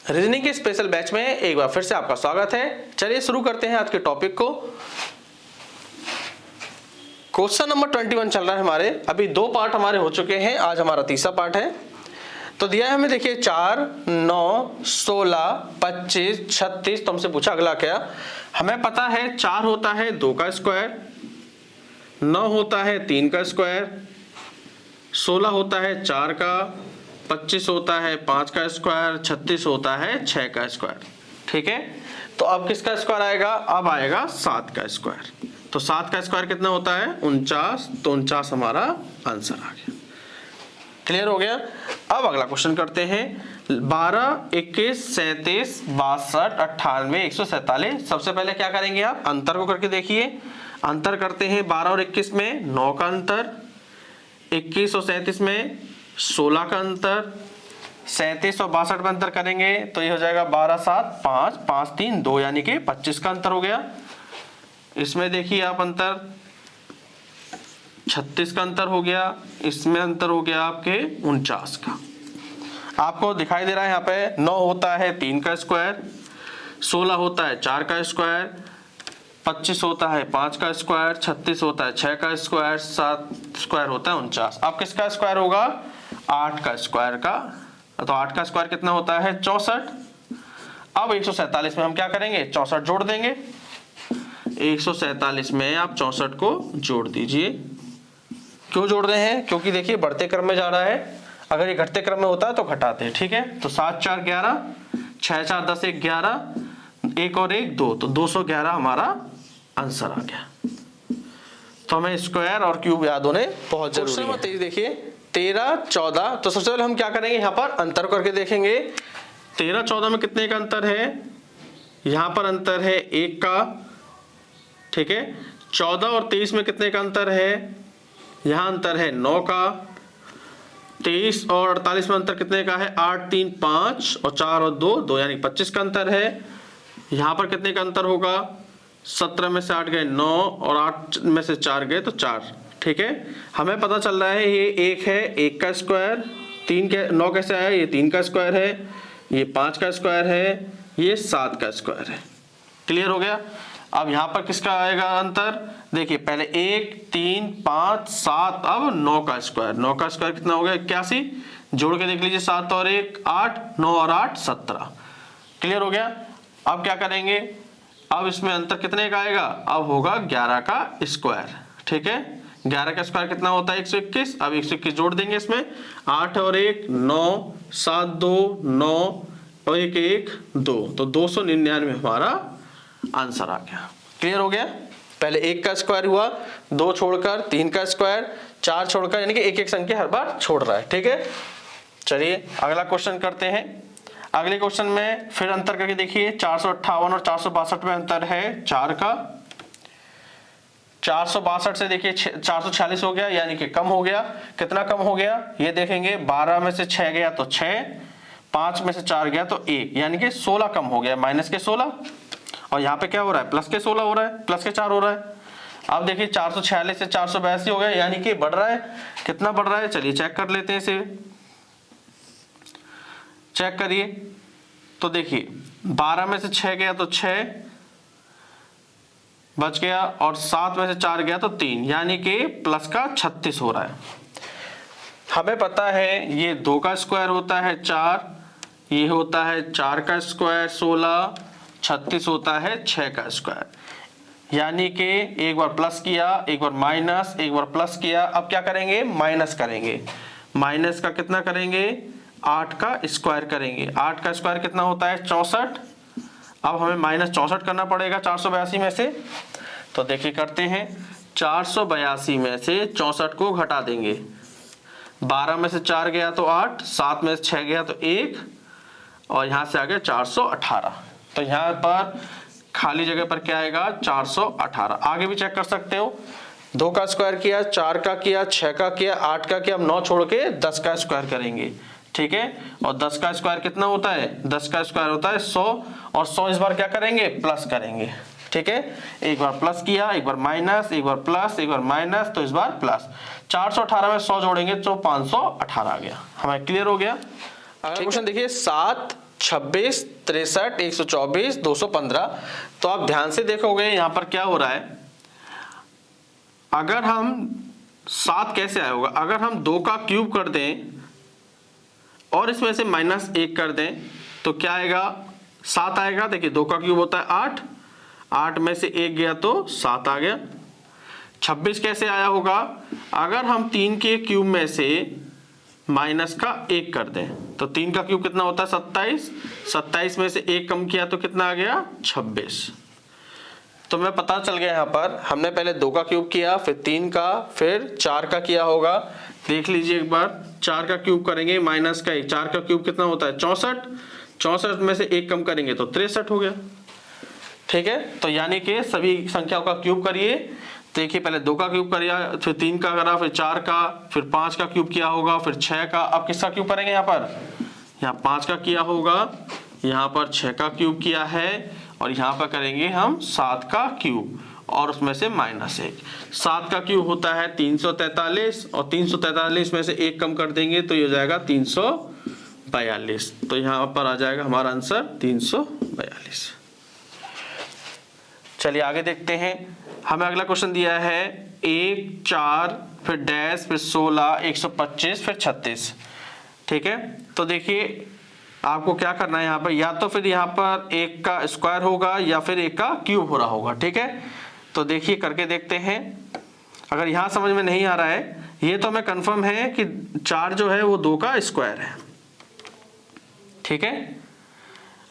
Reasoning के special batch में एक बार फिर से आपका स्वागत है। चलिए शुरू करते हैं आज के टॉपिक को। क्वेश्चन नंबर 21 चल रहा है हमारे। अभी 2 पार्ट हमारे हो चुके हैं, आज हमारा तीसरा पार्ट है। तो दिया है हमें, देखिए 4, 9, 16, 25, 36। तो हमसे पूछा अगला क्या। हमें पता है 4 होता है 2 का स्क्वायर, 9 होता है 3 का स्क्वायर, 16 होता है 4 का, 25 होता है 5 का स्क्वायर, 36 होता है 6 का स्क्वायर। ठीक है, तो अब किसका स्क्वायर आएगा? अब आएगा 7 का स्क्वायर। तो 7 का स्क्वायर कितना होता है? 49। तो 49 हमारा आंसर आ गया। क्लियर हो गया। अब अगला क्वेश्चन करते हैं। 12, 21, 37, 62, 98, 147। सबसे पहले क्या करेंगे आप? अंतर को करके देखिए। अंतर करते हैं 12 और 21 में 9 का अंतर, 21 और 37 में 16 का अंतर, 37 और 62 में अंतर करेंगे तो ये हो जाएगा 12, 7, 5, 5, 3, 2 यानी कि 25 का अंतर हो गया। इसमें देखिए आप अंतर 36 का अंतर हो गया, इसमें अंतर हो गया आपके 49 का। आपको दिखाई दे रहा है यहाँ पे 9 होता है 3 का स्क्वायर, 16 होता है 4 का स्क्वायर, 25 होता है 5 का स्क्वायर, 36 होता है 6 का स्क्वायर, 7 स्क्वायर होता है 49। अब किसका स्क्वायर होगा? 8 का स्क्वायर का। तो 8 का स्क्वायर कितना होता है? 64। अब 147 में हम क्या करेंगे? 64 जोड़ देंगे। 147 में आप 64 को जोड़ दीजिए। क्यों जोड़ रहे हैं? क्योंकि देखिए बढ़ते क्रम में जा रहा है। अगर ये घटते क्रम में होता है तो घटाते हैं। ठीक है, तो 7, 4, 11, 6, 4, 10, 1, 11, 1 और 1, 2, तो 211 हमारा आंसर आ गया। तो हमें स्क्वायर और क्यूब याद होने बहुत जरूरी है। देखिए 13, 14। तो सबसे पहले हम क्या करेंगे? यहाँ पर अंतर करके देखेंगे। 13, 14 में कितने का अंतर है? यहाँ पर अंतर है 1 का। ठीक है, 14 और 23 में कितने का अंतर है? यहाँ अंतर है 9 का। 23 और 48 में अंतर कितने का है? 8, 3, 5 और 4 और 2, 2 यानी 25 का अंतर है। यहाँ पर कितने का अंतर होगा? 17 में से 8 गए 9 और 8 में से 4 गए तो 4। ठीक है, हमें पता चल रहा है ये 1 है, 1 का स्क्वायर। 3 के 9 कैसे आया? ये 3 का स्क्वायर है, ये 5 का स्क्वायर है, ये 7 का स्क्वायर है। क्लियर हो गया। अब यहाँ पर किसका आएगा अंतर? देखिए पहले 1, 3, 5, 7, अब 9 का स्क्वायर। 9 का स्क्वायर कितना हो गया? 81। जोड़ के देख लीजिए 7 और 1, 8, 9 और 8, 17। क्लियर हो गया। अब क्या करेंगे? अब इसमें अंतर कितने का आएगा? अब होगा 11 का स्क्वायर। ठीक है, 11 का स्क्वायर कितना होता है? 121। अब 121 जोड़ देंगे इसमें। 8 और 1, 9, 7, 2, 9 और 1, 1, 2, तो 299 हमारा आंसर आ गया। क्लियर हो गया। पहले 1 का स्क्वायर हुआ, 2 छोड़कर 3 का स्क्वायर, 4 छोड़कर, यानी कि एक एक संख्या हर बार छोड़ रहा है। ठीक है, चलिए अगला क्वेश्चन करते हैं। अगले क्वेश्चन में फिर अंतर करके देखिए। 458 और 462 में अंतर है 4 का। 462 से देखिए 446 हो गया, यानी कि कम हो गया। कितना कम हो गया ये देखेंगे। 12 में से 6 गया तो 6, 5 में से 4 गया तो 1, यानी कि 16 कम हो गया, माइनस के 16। और यहाँ पे क्या हो रहा है? प्लस के 16 हो रहा है, प्लस के 4 हो रहा है। अब देखिए 446 से 482 हो गया, यानी कि बढ़ रहा है। कितना बढ़ रहा है? चलिए चेक कर लेते हैं इसे। चेक करिए तो देखिए 12 में से 6 गया तो 6 बच गया, और 7 में से 4 गया तो 3, यानी कि प्लस का 36 हो रहा है। हमें पता है ये 2 का स्क्वायर होता है 4, ये होता है 4 का स्क्वायर 16, 36 होता है 6 का स्क्वायर। यानी कि एक बार प्लस किया, एक बार माइनस, एक बार प्लस किया। अब क्या करेंगे? माइनस करेंगे। माइनस का कितना करेंगे? 8 का स्क्वायर करेंगे। 8 का स्क्वायर कितना होता है? 64। अब हमें माइनस 64 करना पड़ेगा 482 में से। तो देखिए करते हैं। 482 में से 64 को घटा देंगे। 12 में से 4 गया तो 8, 7 में से 6 गया तो 1, और यहाँ से आ गया 418। तो यहाँ पर खाली जगह पर क्या आएगा? 418। आगे भी चेक कर सकते हो। 2 का स्क्वायर किया, 4 का किया, 6 का किया, 8 का किया। अब 9 छोड़ के 10 का स्क्वायर करेंगे। ठीक है, और 10 का स्क्वायर कितना होता है? 10 का स्क्वायर होता है 100, और 100 इस बार क्या करेंगे? प्लस करेंगे। ठीक है, एक बार प्लस किया, एक बार माइनस, एक बार प्लस, एक बार माइनस, तो इस बार प्लस। 418 में 100 जोड़ेंगे तो 518 आ गया। हमें क्लियर हो गया। अगला क्वेश्चन देखिए 7, 26, 63, 124, 215। तो आप ध्यान से देखोगे यहाँ पर क्या हो रहा है, अगर हम 7 कैसे आया होगा, अगर हम 2 का क्यूब कर दें और इसमें से -1 कर दें तो क्या आएगा, 7 आएगा। देखिए 2 का क्यूब होता है 8, 8 में से 1 गया तो 7 आ गया। 26 कैसे आया होगा, अगर हम 3 के क्यूब में से -1 कर दें तो 3 का क्यूब कितना होता है 27, 27 में से 1 कम किया तो कितना आ गया 26। तो मैं पता चल गया यहाँ पर हमने पहले 2 का क्यूब किया, फिर 3 का, फिर 4 का किया होगा। देख लीजिए एक बार, 4 का क्यूब करेंगे -1, 4 का क्यूब कितना होता है 64, 64 में से 1 कम करेंगे तो 63 हो गया। ठीक है, तो यानी कि सभी संख्याओं का क्यूब करिए। देखिए पहले 2 का क्यूब करिए, फिर 3 का करा, फिर 4 का, फिर 5 का क्यूब किया होगा, फिर 6 का। अब किसका क्यूब करेंगे यहाँ पर, यहाँ 5 का किया होगा, यहाँ पर 6 का क्यूब किया है और यहाँ पर करेंगे हम 7 का क्यूब और उसमें से -1। 7 का क्यूब होता है 343 और 343 में से 1 कम कर देंगे तो ये हो जाएगा 342। तो यहाँ पर आ जाएगा हमारा आंसर 342। चलिए आगे देखते हैं। हमें अगला क्वेश्चन दिया है 1, 4, फिर डैश, फिर 16, 125, फिर 36। ठीक है, तो देखिए आपको क्या करना है यहाँ पर, या तो फिर यहाँ पर 1 का स्क्वायर होगा या फिर 1 का क्यूब हो रहा होगा। ठीक है, तो देखिए करके देखते हैं। अगर यहाँ समझ में नहीं आ रहा है, ये तो हमें कंफर्म है कि 4 जो है वो 2 का स्क्वायर है। ठीक है,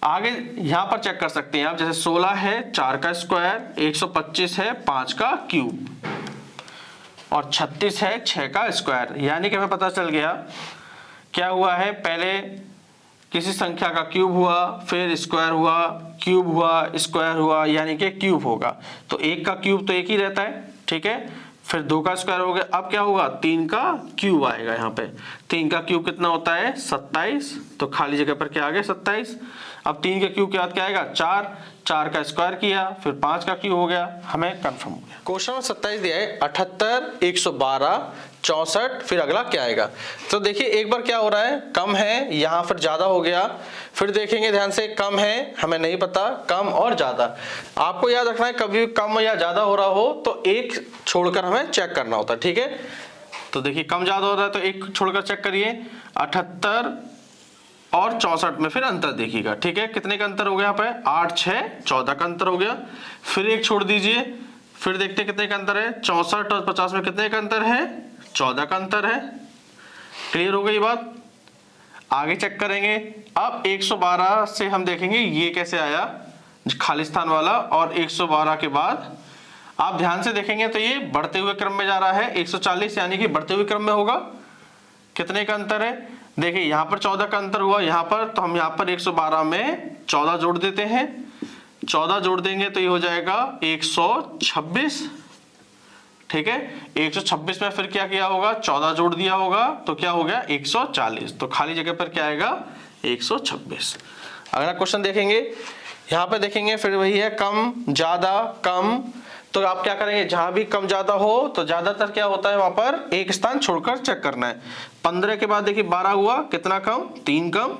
आगे यहां पर चेक कर सकते हैं आप, जैसे 16 है 4 का स्क्वायर, 125 है 5 का क्यूब और 36 है 6 का स्क्वायर। यानी कि हमें पता चल गया क्या हुआ है, पहले किसी संख्या का क्यूब हुआ, फिर स्क्वायर हुआ, क्यूब हुआ, स्क्वायर हुआ, यानी कि क्यूब होगा। तो 1 का क्यूब तो 1 ही रहता है। ठीक है, फिर 2 का स्क्वायर हो गया, अब क्या होगा 3 का क्यूब आएगा। यहाँ पे 3 का क्यूब कितना होता है 27, तो खाली जगह पर क्या आ गया 27। अब 3 के क्यूब के बाद क्या आएगा 4, 4 का स्क्वायर किया, फिर 5 का क्यूब हो गया, हमें कंफर्म हो गया। क्वेश्चन नंबर 27 दिया है 78, 112, 64, फिर अगला क्या आएगा। तो देखिए एक बार क्या हो रहा है, कम है, यहाँ फिर ज्यादा हो गया, फिर देखेंगे ध्यान से, कम है, हमें नहीं पता, कम और ज्यादा। आपको याद रखना है कभी कम या ज्यादा हो रहा हो तो एक छोड़कर हमें चेक करना होता है। ठीक है, तो देखिए कम ज्यादा हो रहा है तो एक छोड़कर चेक करिए। 78 और 64 में फिर अंतर देखिएगा। ठीक है, कितने का अंतर हो गया यहाँ पे 8, 6, 14 का अंतर हो गया। फिर एक छोड़ दीजिए, फिर देखते कितने का अंतर है, 64 और 50 में कितने का अंतर है 14 का अंतर है। क्लियर हो गई बात, आगे चेक करेंगे। अब 112 से हम देखेंगे ये कैसे आया खालिस्तान वाला, और 112 के बाद आप ध्यान से देखेंगे तो ये बढ़ते हुए क्रम में जा रहा है 140, यानी कि बढ़ते हुए क्रम में होगा। कितने का अंतर है, देखिए यहाँ पर 14 का अंतर हुआ यहाँ पर, तो हम यहाँ पर 112 में 14 जोड़ देते हैं। 14 जोड़ देंगे तो ये हो जाएगा 126। ठीक है, 126 में फिर क्या किया होगा 14 जोड़ दिया होगा तो क्या हो गया 140। तो खाली जगह पर क्या आएगा 126। अगला क्वेश्चन देखेंगे, यहाँ पे देखेंगे फिर वही है कम, ज्यादा, कम। तो आप क्या करेंगे, जहां भी कम ज्यादा हो तो ज्यादातर क्या होता है वहां पर एक स्थान छोड़कर चेक करना है। 15 के बाद देखिए 12 हुआ, कितना कम 3 कम।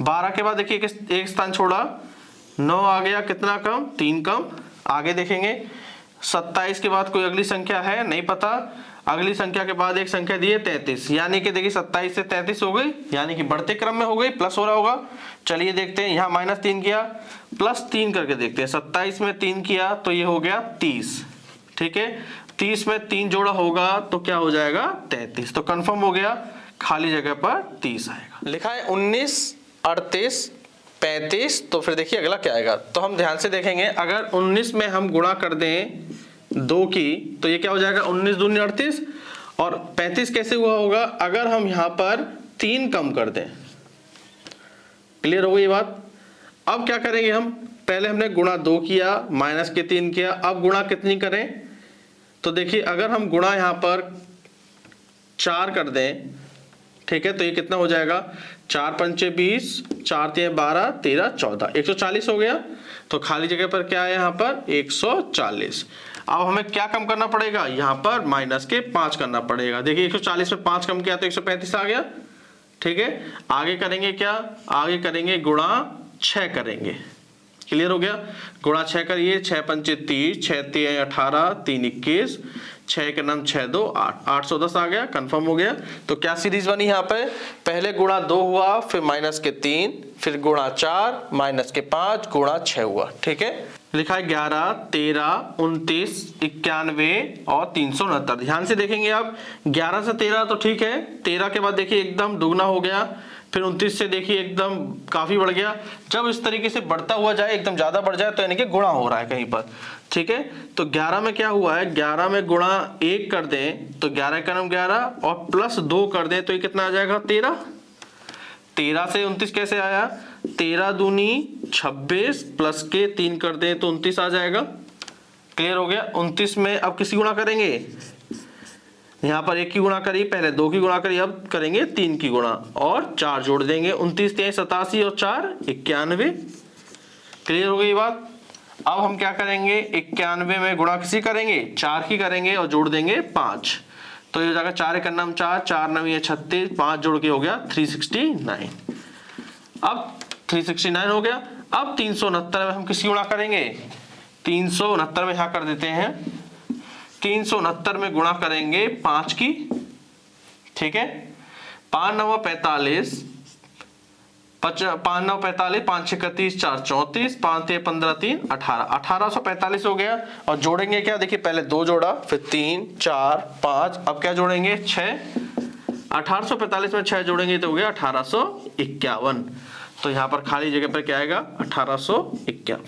12 के बाद देखिए एक स्थान छोड़ा, 9 आ गया, कितना कम 3 कम। आगे देखेंगे 27 के बाद कोई अगली संख्या है नहीं पता, अगली संख्या के बाद एक संख्या दी है 33, यानी कि देखिए 27 से 33 हो गई, यानी कि बढ़ते क्रम में हो गई, प्लस हो रहा होगा। चलिए देखते हैं, यहाँ -3 किया, +3 करके देखते हैं। 27 में 3 किया तो ये हो गया 30। ठीक है, 30 में 3 जोड़ा होगा तो क्या हो जाएगा 33। तो कंफर्म हो गया, खाली जगह पर 30 आएगा। लिखा है 19, 38, 35। तो फिर देखिए अगला क्या आएगा, तो हम ध्यान से देखेंगे। अगर 19 में हम गुणा कर दें 2 की तो ये क्या हो जाएगा 19 दूनी 38, और 35 कैसे हुआ होगा, अगर हम यहाँ पर 3 कम कर दें। क्लियर हो गई ये बात। अब क्या करेंगे हम, पहले हमने गुणा 2 किया, -3 किया, अब गुणा कितनी करें, तो देखिए अगर हम गुणा यहाँ पर 4 कर दें, ठीक है, तो ये कितना हो जाएगा 4 पंचे 20, 4 तिया 12, 13, 14, 140 हो गया। तो खाली जगह पर क्या है यहाँ पर 140। अब हमें क्या कम करना पड़ेगा, यहाँ पर -5 करना पड़ेगा। देखिए 140 में 5 कम किया तो 135 आ गया। ठीक है, आगे करेंगे क्या, आगे करेंगे गुणा 6 करेंगे। क्लियर हो गया, गुणा 6 करिए, 6 पंचे 30, 6 3 18, 3 21, 6 के नाम 6 2 8, 810 आ गया, कंफर्म हो गया। तो क्या सीरीज बनी यहाँ पे, पहले गुणा 2 हुआ, फिर माइनस के 3, फिर गुणा 4, माइनस के 5, गुणा 6 हुआ। ठीक है, लिखा है 11 13 29 91 और 369। ध्यान से देखेंगे आप, 11 से 13 तो ठीक है, 13 के बाद देखिए एकदम दुगना हो गया, फिर 29 से देखिए एकदम काफी बढ़ गया। जब इस तरीके से बढ़ता हुआ जाए, एकदम ज्यादा बढ़ जाए, तो यानी कि गुणा हो रहा है कहीं पर। ठीक है, तो 11 में क्या हुआ है, 11 में गुणा 1 कर दें तो 11 का नाम 11 और प्लस 2 कर दें तो ये कितना आ जाएगा 13। 13 से 29 कैसे आया, 13 दूनी 26 प्लस के 3 कर दें तो 29 आ जाएगा। क्लियर हो गया। 29 में अब किसी गुणा करेंगे, यहाँ पर 1 की गुणा करी, पहले 2 की गुणा करी, अब करेंगे 3 की गुणा और 4 जोड़ देंगे। 29 3 87 और 4 91। क्लियर हो गई बात। अब हम क्या करेंगे, 91 में गुणा किसी करेंगे, 4 की करेंगे और जोड़ देंगे 5, तो ये हो जाएगा 4 का नाम 4, 4 9 36, 5 जोड़ के हो गया 369। अब 369 हो गया। अब 369 में हम किसी गुणा करेंगे, 369 में यहाँ कर देते हैं, 369 में गुणा करेंगे 5 की। ठीक है, 5 9 45, 5 9 45, 5 6 31, 4 34, 5 3 15 3 18, 1845 हो गया। और जोड़ेंगे क्या, देखिए पहले 2 जोड़ा, फिर 3 4 5, अब क्या जोड़ेंगे 6। 1845 में 6 जोड़ेंगे तो हो गया 1851। तो यहाँ पर खाली जगह पर क्या आएगा 1851।